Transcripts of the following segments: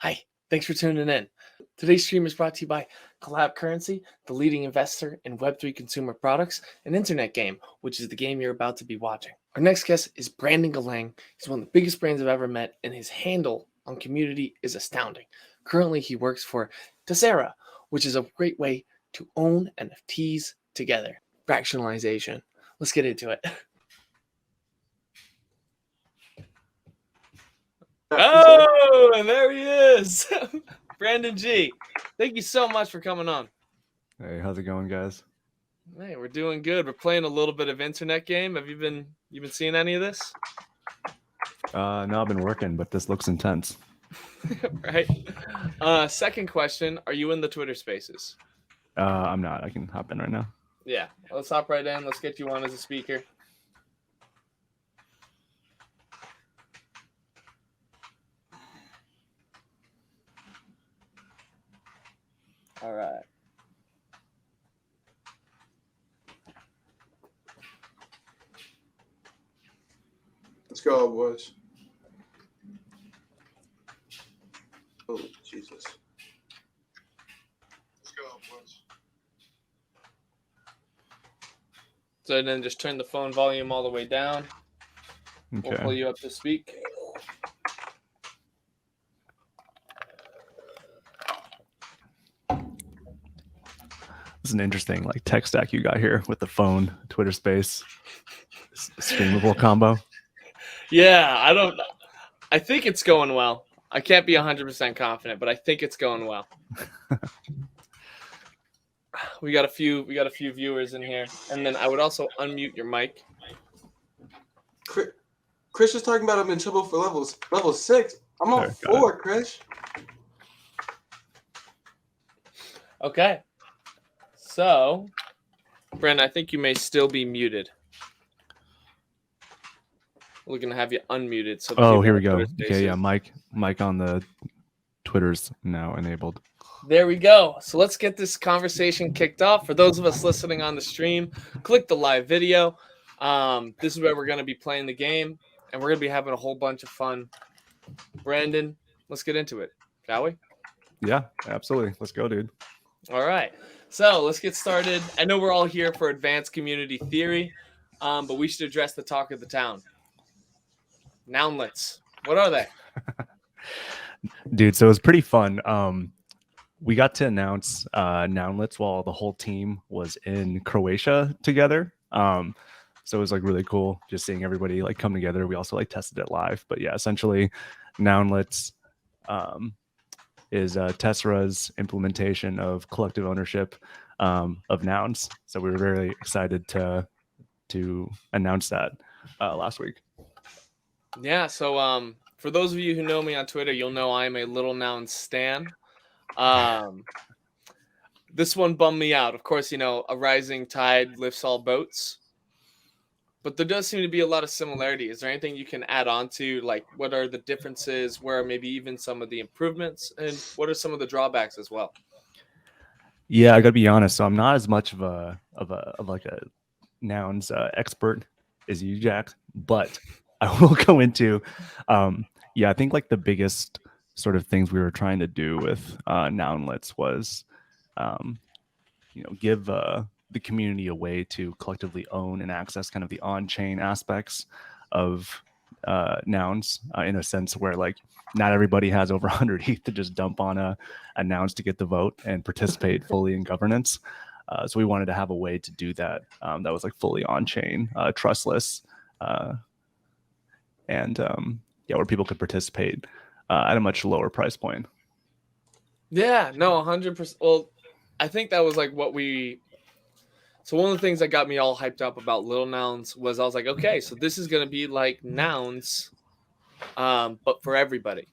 Hi, thanks for tuning in. Today's stream is brought to you by Collab Currency, the leading investor in Web3 consumer products, an internet game, which is the game you're about to be watching. Our next guest is Brandon Galang. He's one of the biggest brands I've ever met, and his handle on community is astounding. Currently, he works for Tessera, which is a great way to own NFTs together. Fractionalization. Let's get into it. Oh, and there he is. Brandon G. Thank you so much for coming on. Hey, how's it going, guys? Hey, we're doing good. We're playing a little bit of internet game. Have you been seeing any of this? No, I've been working, but this looks intense. Right. Second question: are you in the Twitter Spaces? I'm not. I can hop in right now. Yeah, let's hop right in. Let's get you on as a speaker. All right. Let's go, boys. Oh, Jesus. Let's go, boys. So then just turn the phone volume all the way down. Okay. We'll pull you up to speak. This is an interesting tech stack you got here with the phone, Twitter Space, streamable combo. Yeah, I think it's going well. I can't be 100% confident, but I think it's going well. We got a few viewers in here, and then I would also unmute your mic. Chris is talking about I'm in trouble for level 6. I'm on 4, Chris. Okay. So, Brandon, I think you may still be muted. We're gonna have you unmuted. So here we go. Okay, yeah, mic on the Twitter's now enabled. There we go. So let's get this conversation kicked off. For those of us listening on the stream, click the live video. This is where we're gonna be playing the game, and we're gonna be having a whole bunch of fun. Brandon, let's get into it, shall we? Yeah, absolutely. Let's go, dude. All right. So let's get started. I know we're all here for advanced community theory, but we should address the talk of the town. Nounlets. What are they? Dude, so it was pretty fun. We got to announce Nounlets while the whole team was in Croatia together. So it was really cool just seeing everybody come together. We also tested it live. But yeah, essentially Nounlets is Tessera's implementation of collective ownership of nouns. So we were very excited to announce that last week. Yeah, so for those of you who know me on Twitter, you'll know I'm a Little Noun stan. This one bummed me out. Of course, a rising tide lifts all boats. But there does seem to be a lot of similarity. Is there anything you can add on to, what are the differences, where maybe even some of the improvements, and what are some of the drawbacks as well? Yeah, I gotta be honest. So I'm not as much of a nouns expert as you, Jack, but I will go into, I think the biggest sort of things we were trying to do with Nounlets was, give the community a way to collectively own and access kind of the on-chain aspects of nouns in a sense where not everybody has over 100 ETH to just dump on a nouns to get the vote and participate fully in governance. So we wanted to have a way to do that that was fully on-chain, trustless, and where people could participate at a much lower price point. Yeah, no, 100%. Well, I think that was so one of the things that got me all hyped up about Little Nouns was I was like, okay, so this is going to be like Nouns, but for everybody.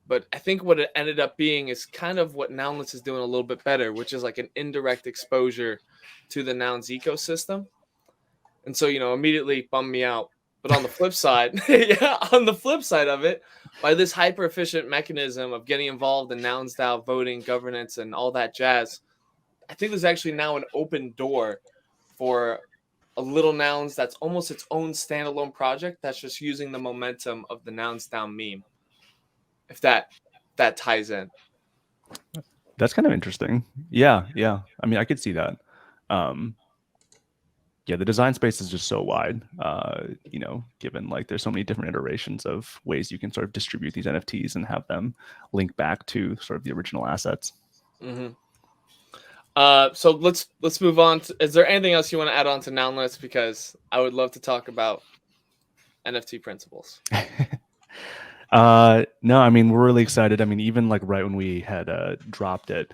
But I think what it ended up being is kind of what Nounlets is doing a little bit better, which is an indirect exposure to the Nouns ecosystem. And so, immediately bummed me out. But on the flip side, on the flip side of it, by this hyper efficient mechanism of getting involved in Nouns DAO voting, governance, and all that jazz, I think there's actually now an open door for a Little Nouns that's almost its own standalone project that's just using the momentum of the Nouns DAO meme. If that that ties in. That's kind of interesting. Yeah. I mean, I could see that. Yeah, the design space is just so wide, given like there's so many different iterations of ways you can sort of distribute these NFTs and have them link back to sort of the original assets. Mm-hmm. So let's move on. Is there anything else you want to add on to Nounlets? Because I would love to talk about NFT principles. No, I mean, we're really excited. I mean, even like right when we had dropped it,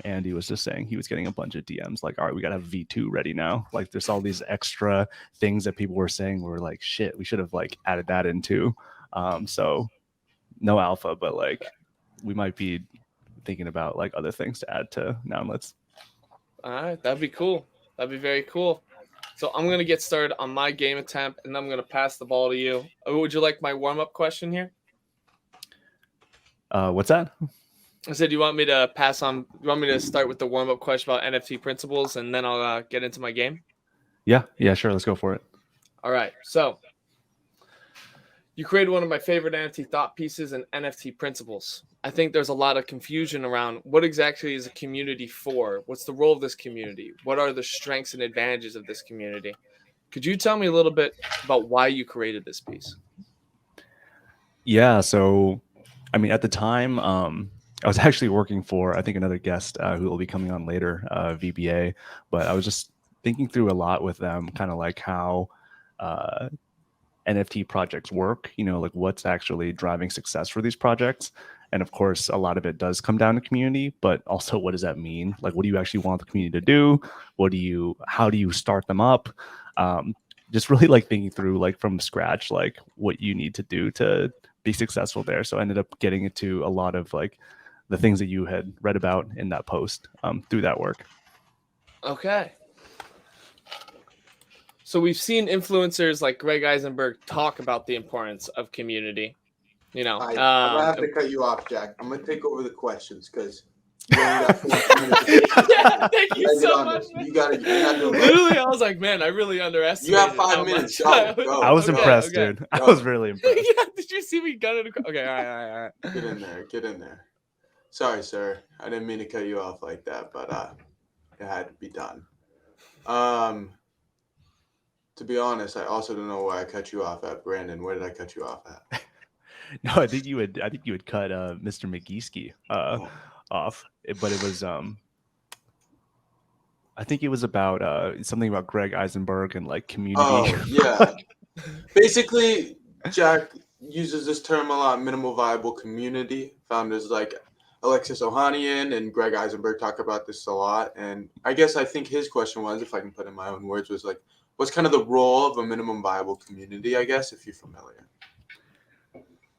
Andy was just saying he was getting a bunch of DMs like, all right, we got to have V2 ready now. Like there's all these extra things that people were saying were like, shit, we should have like added that into. So no alpha, but like we might be thinking about like other things to add to Nounlets. All right, that'd be cool. That'd be very cool. So I'm going to get started on my game attempt, and I'm going to pass the ball to you. Would you like my warm-up question here? What's that? I said, you want me to pass on? You want me to start with the warm-up question about NFT principles, and then I'll get into my game? Yeah, sure. Let's go for it. All right. So you created one of my favorite NFT thought pieces in NFT principles. I think there's a lot of confusion around what exactly is a community for? What's the role of this community? What are the strengths and advantages of this community? Could you tell me a little bit about why you created this piece? Yeah, so I mean, at the time, I was actually working for, I think, another guest who will be coming on later, VBA. But I was just thinking through a lot with them, kind of like how NFT projects work, like what's actually driving success for these projects. And of course, a lot of it does come down to community, but also what does that mean? Like, what do you actually want the community to do? How do you start them up? Just really like thinking through like from scratch, like what you need to do to be successful there. So I ended up getting into a lot of like the things that you had read about in that post through that work. Okay. So we've seen influencers like Greg Eisenberg talk about the importance of community. I'm gonna have to cut you off, Jack. I'm gonna take over the questions because you only got 4 minutes. Yeah, thank you so much. You gotta literally, I was like, man, I really underestimated. You have 5 minutes. Go. I was impressed, dude. I was really impressed. Yeah, did you see me gun it? Okay, all right. Get in there. Sorry, sir. I didn't mean to cut you off like that, but it had to be done. To be honest, I also don't know where I cut you off at, Brandon. Where did I cut you off at? No, I think you had cut Mr. McGeesky off, but it was I think it was about something about Greg Eisenberg and like community. Oh yeah, basically, Jack uses this term a lot. Minimal viable community. Founders like Alexis Ohanian and Greg Eisenberg talk about this a lot. And I think his question was, if I can put in my own words, was like, what's kind of the role of a minimum viable community? I guess if you're familiar.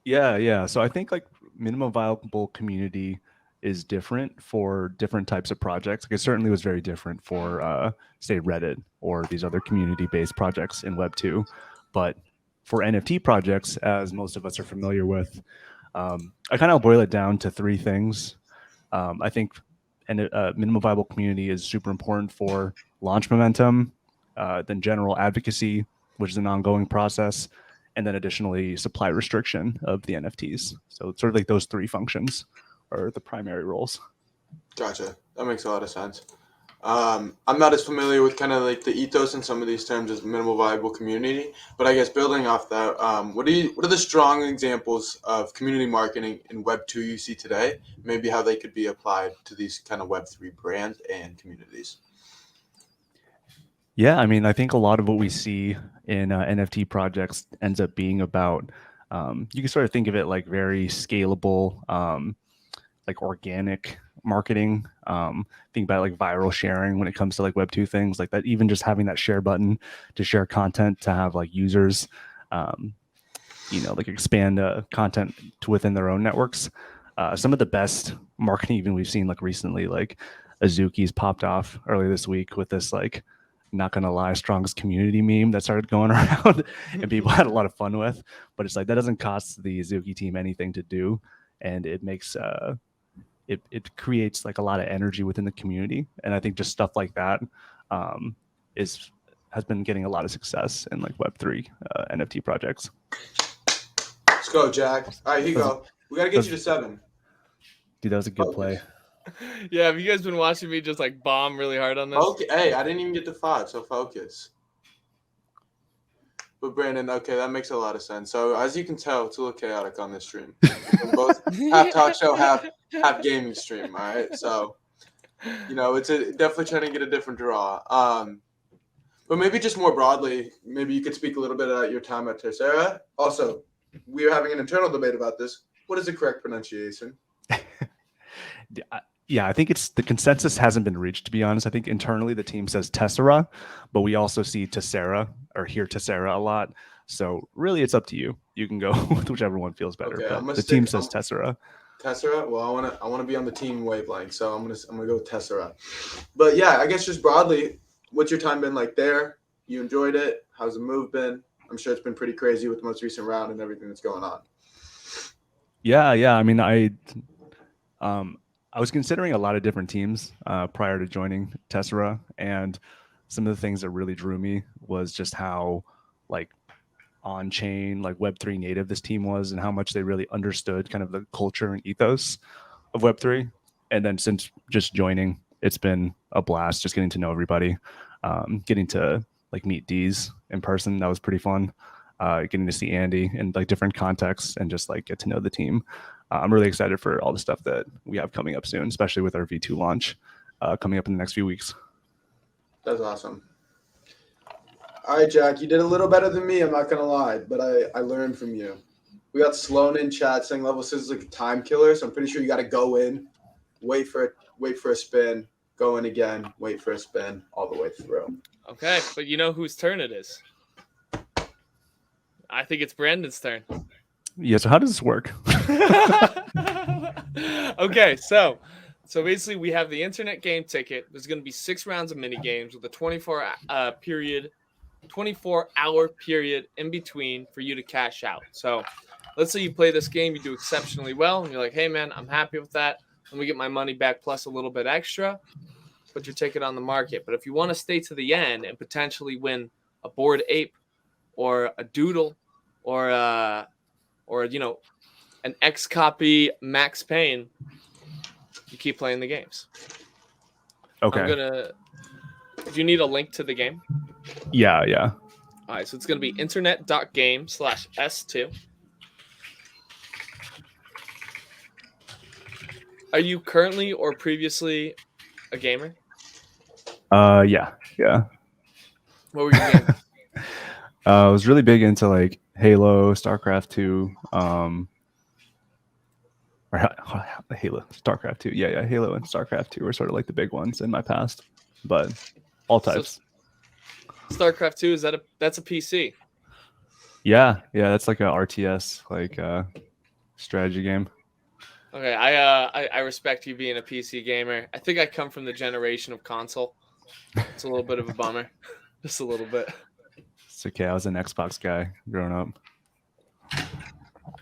Yeah. So I think like minimum viable community is different for different types of projects. Like it certainly was very different for say Reddit or these other community-based projects in Web2. But for NFT projects, as most of us are familiar with, I kind of boil it down to 3 things. I think minimum viable community is super important for launch momentum, then general advocacy, which is an ongoing process, and then additionally supply restriction of the NFTs. So it's sort of like those 3 functions are the primary roles. Gotcha. That makes a lot of sense. I'm not as familiar with kind of like the ethos and some of these terms as minimal viable community, but I guess building off that, what are the strong examples of community marketing in Web2 you see today? Maybe how they could be applied to these kind of Web3 brands and communities. Yeah, I mean, I think a lot of what we see in NFT projects ends up being about, you can sort of think of it like very scalable, like organic marketing. Think about like viral sharing when it comes to like Web2 things like that, even just having that share button to share content, to have like users, like expand content to within their own networks. Some of the best marketing even we've seen like recently, like Azuki's popped off earlier this week with this like, not gonna lie, strongest community meme that started going around and people had a lot of fun with. But it's like that doesn't cost the Azuki team anything to do, and it makes it creates like a lot of energy within the community. And I think just stuff like that has been getting a lot of success in like Web3 NFT projects. Let's go, Jack. All right, here you go. We gotta get you to 7. Dude, that was a good play. Yeah, have you guys been watching me just like bomb really hard on this? Okay, hey, I didn't even get to 5, so focus. But Brandon, okay, that makes a lot of sense. So as you can tell, it's a little chaotic on this stream. We're both half talk show, half gaming stream. All right, so it's definitely trying to get a different draw. But maybe just more broadly, maybe you could speak a little bit about your time at Tessera. Also, we are having an internal debate about this. What is the correct pronunciation? Yeah, I think it's the consensus hasn't been reached, to be honest. I think internally the team says Tessera, but we also see Tessera or hear Tessera a lot. So really it's up to you. You can go with whichever one feels better. Okay, but the team says Tessera. Tessera? Well, I wanna be on the team wavelength, so I'm gonna go with Tessera. But yeah, I guess just broadly, what's your time been like there? You enjoyed it? How's the move been? I'm sure it's been pretty crazy with the most recent round and everything that's going on. Yeah. I mean, I was considering a lot of different teams prior to joining Tessera, and some of the things that really drew me was just how like on-chain, like Web3 native this team was, and how much they really understood kind of the culture and ethos of Web3. And then since just joining, it's been a blast just getting to know everybody, getting to like meet D's in person. That was pretty fun. Getting to see Andy in like different contexts and just like get to know the team. I'm really excited for all the stuff that we have coming up soon, especially with our V2 launch coming up in the next few weeks. That's awesome. All right, Jack, you did a little better than me, I'm not going to lie, but I learned from you. We got Sloan in chat saying level 6 is like a time killer, so I'm pretty sure you got to go in, wait for a spin, go in again, wait for a spin, all the way through. Okay, but you know whose turn it is? I think it's Brandon's turn. Yeah, so how does this work? Okay, so basically we have the internet game ticket. There's going to be 6 rounds of mini games with a 24-hour period in between for you to cash out. So let's say you play this game, you do exceptionally well, and you're like, hey man, I'm happy with that. Let me get my money back plus a little bit extra. Put your ticket on the market. But if you want to stay to the end and potentially win a Bored Ape or a Doodle or an X copy Max Payne, you keep playing the games. Okay. Do you need a link to the game? Yeah. All right, so it's going to be internet.game/S2. Are you currently or previously a gamer? Yeah. What were your games? I was really big into like Halo, StarCraft 2, or Halo, StarCraft 2. Yeah, Halo and StarCraft 2 were sort of like the big ones in my past, but all types. So, StarCraft 2, that's a PC? Yeah, that's like a RTS, like strategy game. Okay, I respect you being a PC gamer. I think I come from the generation of console. It's a little bit of a bummer, just a little bit. It's okay. I was an Xbox guy growing up.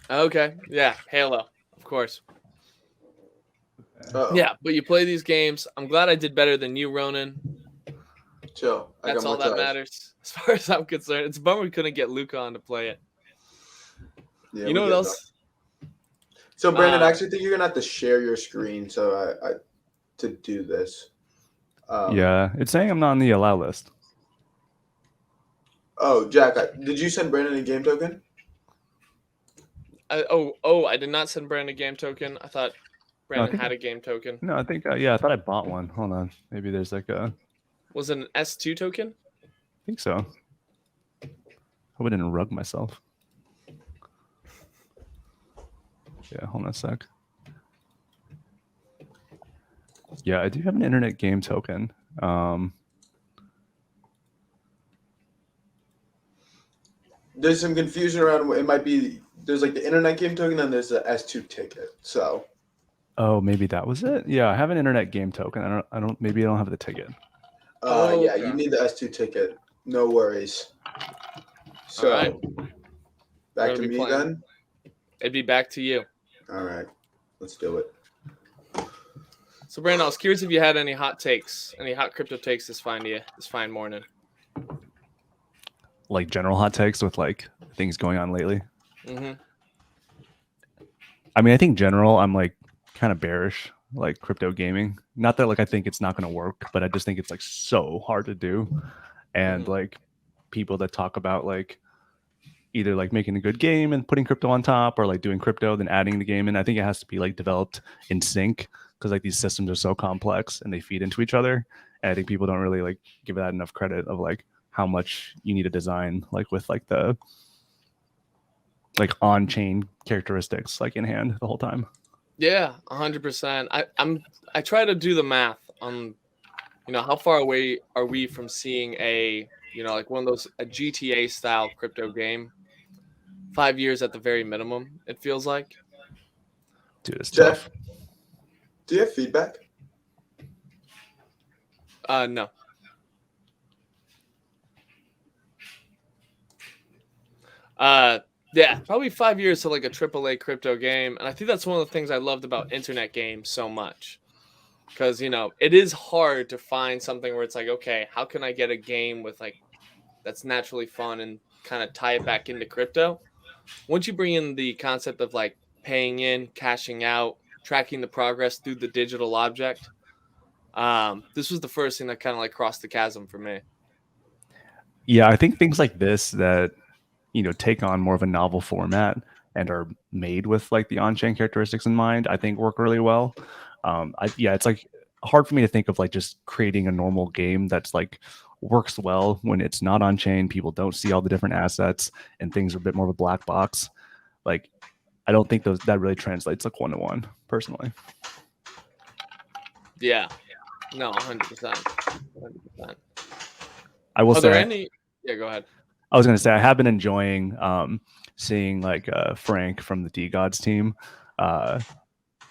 Okay, yeah, Halo, of course. Uh-oh. Yeah, but you play these games. I'm glad I did better than you, Ronan. Chill. That's all that matters, as far as I'm concerned. It's a bummer we couldn't get Luca on to play it. Yeah, you know what else? So, Brandon, I actually think you're gonna have to share your screen to do this. Yeah, it's saying I'm not on the allow list. Oh, Jack, did you send Brandon a game token? I did not send Brandon a game token. I thought Brandon had a game token. No, I think I thought I bought one. Hold on, maybe there's like a. Was it an S2 token? I think so. Hope I didn't rug myself. Yeah, hold on a sec. Yeah, I do have an internet game token. There's some confusion around. It might be there's like the internet game token, and there's the S2 ticket. So. Oh, maybe that was it. Yeah, I have an internet game token. Maybe I don't have the ticket. Yeah, you need the S2 ticket. No worries. So, right. Back to me then. It'd be back to you. All right, let's do it. So, Brandon, I was curious if you had any hot takes, any hot crypto takes this fine morning. Like general hot takes with like things going on lately. Mm-hmm. I mean, I think general, I'm like kind of bearish like crypto gaming. Not that like I think it's not going to work, but I just think it's like so hard to do. And like people that talk about like either like making a good game and putting crypto on top, or like doing crypto then adding the game in, I think it has to be like developed in sync, because like these systems are so complex and they feed into each other. And I think people don't really like give that enough credit of like how much you need to design like with like the like on-chain characteristics like in hand the whole time. Yeah, 100%. I try to do the math on, how far away are we from seeing a, like one of those a GTA style crypto game. 5 years at the very minimum, it feels like. Dude, it's Jeff, tough. do you have feedback? No. Yeah, probably 5 years to like a AAA crypto game, and I think that's one of the things I loved about internet games so much, because it is hard to find something where it's like, okay, how can I get a game with like that's naturally fun and kind of tie it back into crypto? Once you bring in the concept of like paying in, cashing out, tracking the progress through the digital object, this was the first thing that kind of like crossed the chasm for me. Yeah, I think things like this that take on more of a novel format and are made with like the on-chain characteristics in mind, I think work really well. It's like hard for me to think of like just creating a normal game that's like works well when it's not on chain. People don't see all the different assets and things are a bit more of a black box. Like, I don't think that really translates like 1-to-1 personally. Yeah, no, 100%. 100%. I will Are say, there any? Yeah, go ahead. I was going to say I have been enjoying seeing like Frank from the DGods team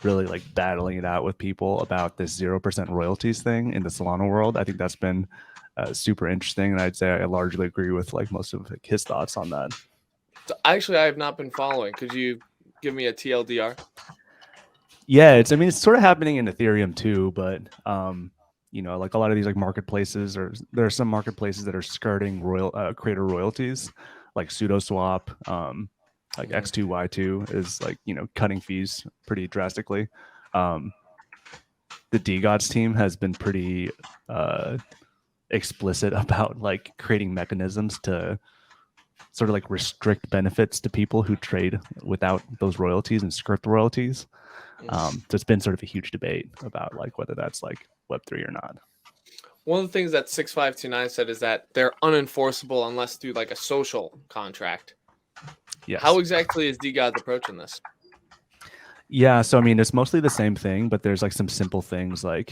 really like battling it out with people about this 0% royalties thing in the Solana world. I think that's been super interesting, and I'd say I largely agree with like most of like, his thoughts on that. So, actually, I have not been following. Could you give me a TLDR? Yeah, it's sort of happening in Ethereum too, but like a lot of these like marketplaces, or there are some marketplaces that are skirting creator royalties, like SudoSwap, like X2Y2 is like cutting fees pretty drastically. The DGods team has been pretty explicit about like creating mechanisms to sort of like restrict benefits to people who trade without those royalties and skirt the royalties. So it's been sort of a huge debate about like whether that's like Web3 or not. One of the things that 6529 said is that they're unenforceable unless through like a social contract. Yes. How exactly is DGods approaching this? Yeah, so it's mostly the same thing, but there's like some simple things like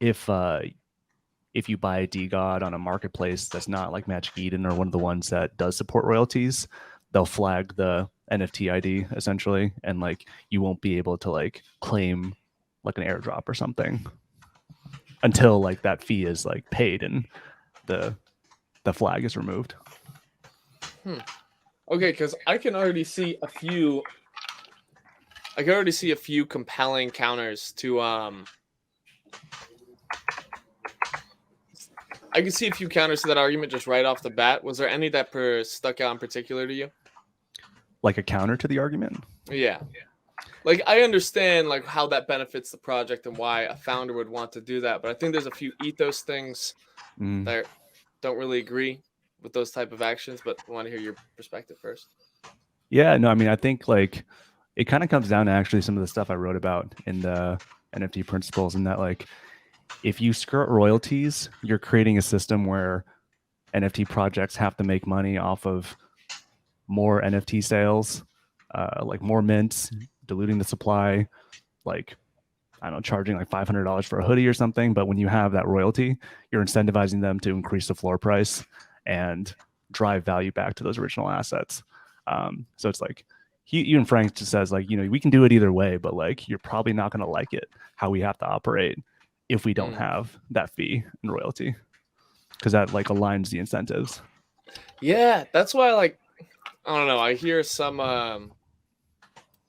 if you buy a DGod on a marketplace that's not like Magic Eden or one of the ones that does support royalties, they'll flag the NFT ID essentially, and like you won't be able to like claim like an airdrop or something until like that fee is like paid and the flag is removed. Okay, because I can already see a few compelling counters to I can see a few counters to that argument just right off the bat. Was there any that stuck out in particular to you? Like a counter to the argument? Yeah. Like, I understand like how that benefits the project and why a founder would want to do that, but I think there's a few ethos things that don't really agree with those type of actions, but I want to hear your perspective first. Yeah, no, I think like it kind of comes down to actually some of the stuff I wrote about in the NFT principles, and that like if you skirt royalties, you're creating a system where NFT projects have to make money off of more NFT sales, like more mints, diluting the supply, like I don't know, charging like $500 for a hoodie or something. But when you have that royalty, you're incentivizing them to increase the floor price and drive value back to those original assets. So it's like even Frank just says like, we can do it either way, but like you're probably not going to like it how we have to operate if we don't have that fee and royalty, because that like aligns the incentives. Yeah, that's why I don't know. I hear some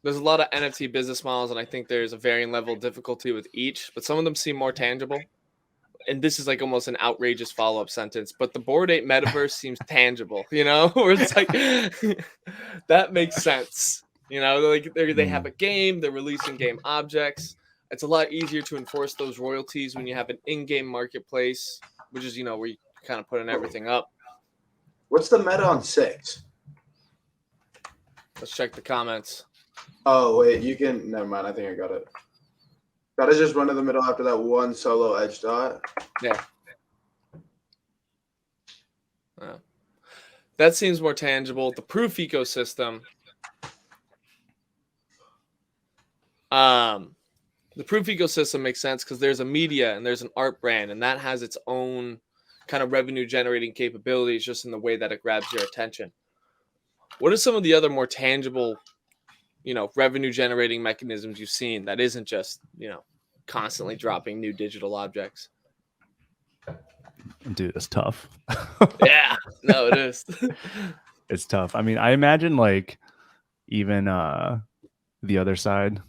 there's a lot of NFT business models, and I think there's a varying level of difficulty with each, but some of them seem more tangible. And this is like almost an outrageous follow-up sentence, but the Bored Ape Metaverse seems tangible, where it's like that makes sense. You know, like they have a game, they're releasing game objects. It's a lot easier to enforce those royalties when you have an in-game marketplace, which is, you know, where you kind of putting everything up. What's the meta on 6? Let's check the comments. Oh, wait, you can. Never mind. I think I got it. Gotta just run to the middle after that one solo edge dot. Yeah. That seems more tangible. The proof ecosystem. The proof ecosystem makes sense because there's a media and there's an art brand, and that has its own kind of revenue generating capabilities just in the way that it grabs your attention. What are some of the other more tangible, you know, revenue generating mechanisms you've seen that isn't just, you know, constantly dropping new digital objects? Dude, it's tough. Yeah, no, it is. It's tough. I mean, I imagine like even the other side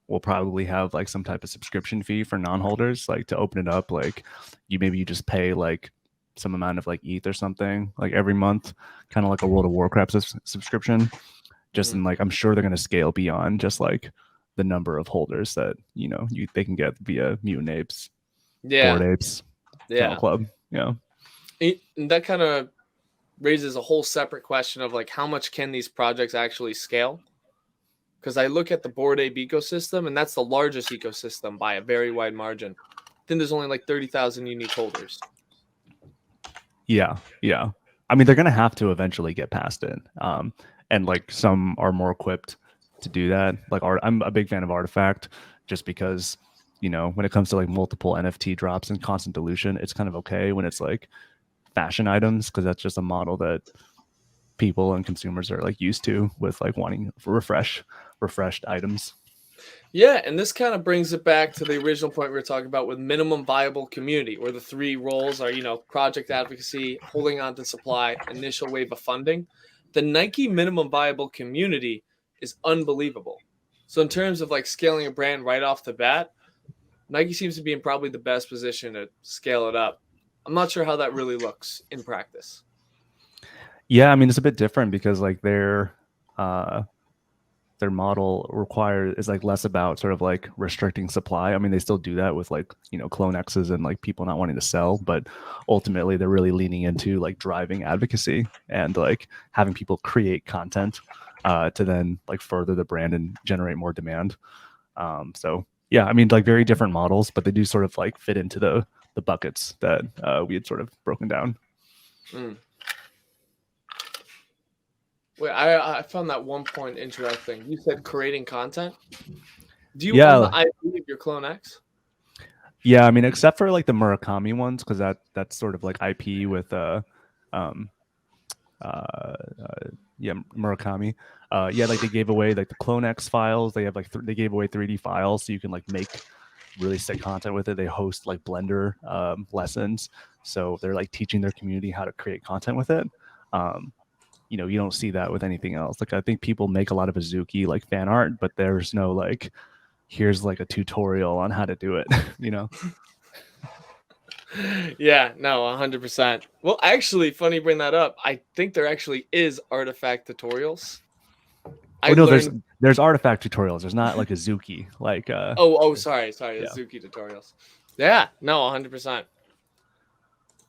will probably have like some type of subscription fee for non-holders, like to open it up. Like you just pay like some amount of like ETH or something like every month, kind of like a World of Warcraft subscription. Just in like, I'm sure they're going to scale beyond just like the number of holders that, you know, they can get via Mutant Apes, Bored Apes, Kennel Club. Yeah. And that kind of raises a whole separate question of like, how much can these projects actually scale? Because I look at the Bored Ape ecosystem, and that's the largest ecosystem by a very wide margin. I think there's only like 30,000 unique holders. Yeah. I mean, they're going to have to eventually get past it. And like some are more equipped to do that. Like I'm a big fan of Artifact just because, you know, when it comes to like multiple NFT drops and constant dilution, it's kind of okay when it's like fashion items, because that's just a model that people and consumers are like used to with like wanting refreshed items. Yeah, and this kind of brings it back to the original point we were talking about with minimum viable community, where the three roles are, you know, project advocacy, holding on to supply, initial wave of funding. The Nike minimum viable community is unbelievable. So in terms of like scaling a brand right off the bat, Nike seems to be in probably the best position to scale it up. I'm not sure how that really looks in practice. Yeah, I mean, it's a bit different because like their model is like less about sort of like restricting supply. I mean, they still do that with like, you know, Clone X's and like people not wanting to sell, but ultimately they're really leaning into like driving advocacy and like having people create content to then like further the brand and generate more demand. So yeah, I mean, like very different models, but they do sort of like fit into the buckets that we had sort of broken down. Wait, I found that one point interesting. You said creating content. Do you own the IP of your Clone X? Yeah, I mean, except for like the Murakami ones, because that's sort of like IP with Murakami. Yeah, like they gave away like the Clone X files. They have like they gave away 3D files, so you can like make really sick content with it. They host like Blender lessons, so they're like teaching their community how to create content with it. You know, you don't see that with anything else. Like I think people make a lot of Azuki like fan art, but there's no like, here's like a tutorial on how to do it. You know. Yeah, no, 100%. Well, actually, funny you bring that up. I think there actually is Artifact tutorials. There's Artifact tutorials. There's not like Azuki. Like sorry, yeah. Azuki tutorials. Yeah, no, 100%.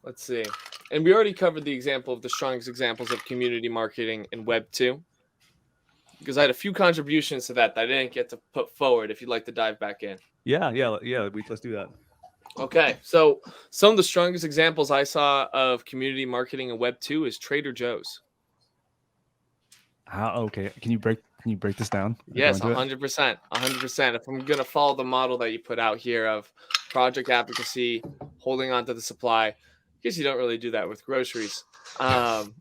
Let's see. And we already covered the example of the strongest examples of community marketing in Web2. Because I had a few contributions to that I didn't get to put forward. If you'd like to dive back in. Yeah. Let's do that. Okay, so some of the strongest examples I saw of community marketing in Web2 is Trader Joe's. Okay, can you break this down? Yes, 100%. 100%. If I'm going to follow the model that you put out here of project advocacy, holding on to the supply, I guess you don't really do that with groceries. And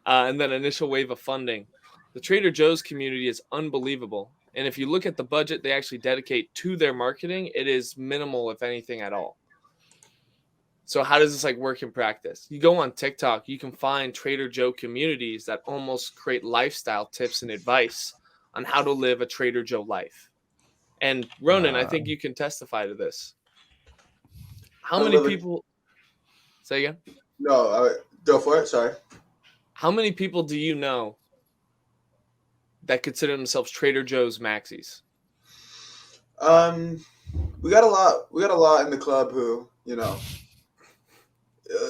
then initial wave of funding. The Trader Joe's community is unbelievable. And if you look at the budget they actually dedicate to their marketing, it is minimal, if anything at all. So how does this like work in practice? You go on TikTok, you can find Trader Joe communities that almost create lifestyle tips and advice on how to live a Trader Joe life. And Ronan, I think you can testify to this. How many people... Say again? No, go for it. Sorry. How many people do you know that consider themselves Trader Joe's maxis? We got a lot. We got a lot in the club who,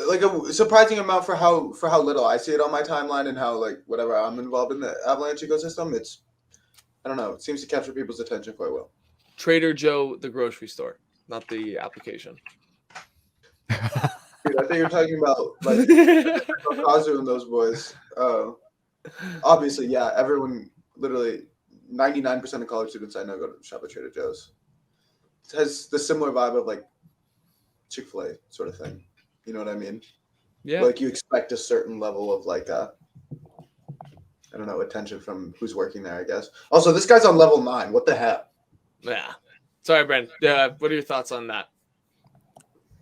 like a surprising amount for how little I see it on my timeline and how like whatever I'm involved in the Avalanche ecosystem. I don't know. It seems to capture people's attention quite well. Trader Joe, the grocery store, not the application. Dude, I think you're talking about like Kazu and those boys. Obviously, yeah. Everyone, literally, 99% of college students I know go to shop at Trader Joe's. It has the similar vibe of like Chick-fil-A sort of thing. You know what I mean? Yeah. Like you expect a certain level of like I don't know, attention from who's working there, I guess. Also, this guy's on level 9. What the heck? Yeah. Sorry, Brent. What are your thoughts on that?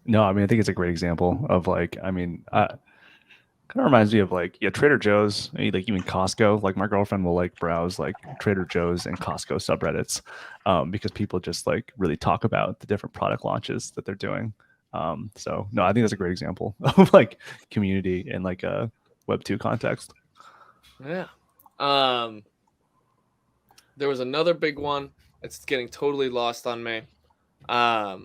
No, I mean, I think it's a great example of like, I mean, kind of reminds me of like, yeah, Trader Joe's, like even Costco. Like my girlfriend will like browse like Trader Joe's and Costco subreddits because people just like really talk about the different product launches that they're doing. So no, I think that's a great example of like community in like a Web2 context. Yeah. There was another big one. It's getting totally lost on me. I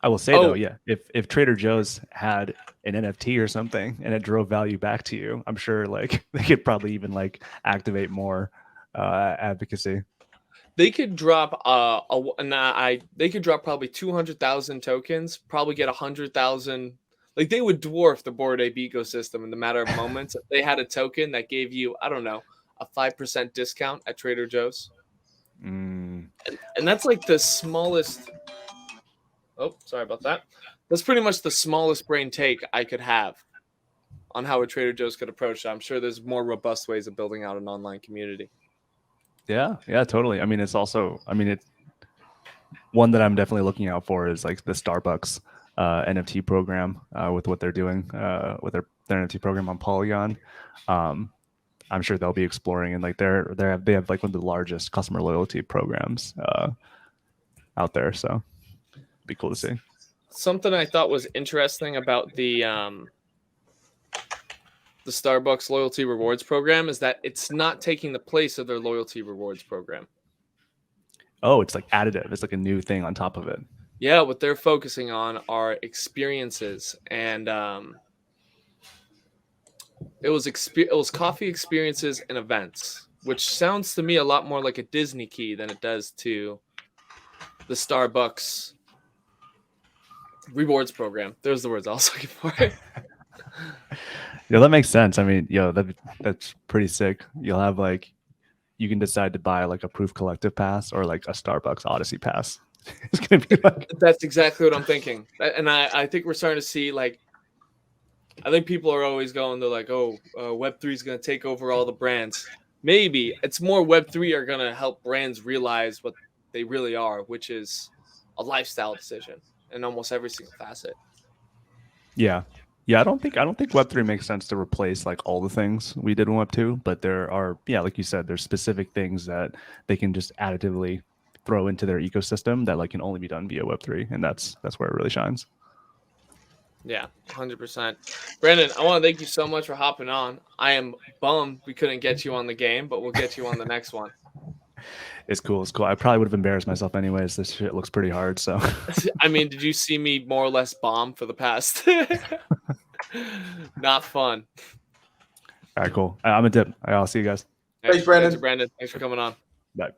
will say though, yeah, if Trader Joe's had an NFT or something and it drove value back to you, I'm sure like they could probably even like activate more advocacy. They could drop they could drop probably 200,000 tokens, probably get 100,000. Like they would dwarf the Bored Ape ecosystem in the matter of moments if they had a token that gave you, I don't know, a 5% discount at Trader Joe's. And that's like the smallest. Oh, sorry about that. That's pretty much the smallest brain take I could have on how a Trader Joe's could approach it. I'm sure there's more robust ways of building out an online community. Yeah, totally. I mean, it's also, it's one that I'm definitely looking out for is like the Starbucks NFT program with what they're doing with their NFT program on Polygon. I'm sure they'll be exploring and like they have like one of the largest customer loyalty programs out there. So it'd be cool to see. Something I thought was interesting about the Starbucks loyalty rewards program is that it's not taking the place of their loyalty rewards program. Oh, it's like additive. It's like a new thing on top of it. Yeah, what they're focusing on are experiences, and it was coffee experiences and events, which sounds to me a lot more like a Disney key than it does to the Starbucks rewards program. There's the words I was looking for. Yeah, that makes sense. I mean, that's pretty sick. You'll have like, you can decide to buy like a Proof Collective pass or like a Starbucks Odyssey pass. It's gonna be like that's exactly what I'm thinking, and I think we're starting to see like, I think people are always going, they're like, oh, Web3 is going to take over all the brands. Maybe it's more Web3 are going to help brands realize what they really are, which is a lifestyle decision in almost every single facet. Yeah. I don't think Web3 makes sense to replace like all the things we did in Web2, but there are, like you said, there's specific things that they can just additively throw into their ecosystem that like can only be done via Web3, and that's where it really shines. Yeah, 100%. Brandon, I want to thank you so much for hopping on. I am bummed we couldn't get you on the game, but we'll get you on the next one. It's cool. I probably would have embarrassed myself anyways. This shit looks pretty hard. So, I mean, did you see me more or less bomb for the past? Not fun. All right, cool. I'm a dip. I'll see you guys. Thanks, Brandon. Brandon. Thanks for coming on. Bye.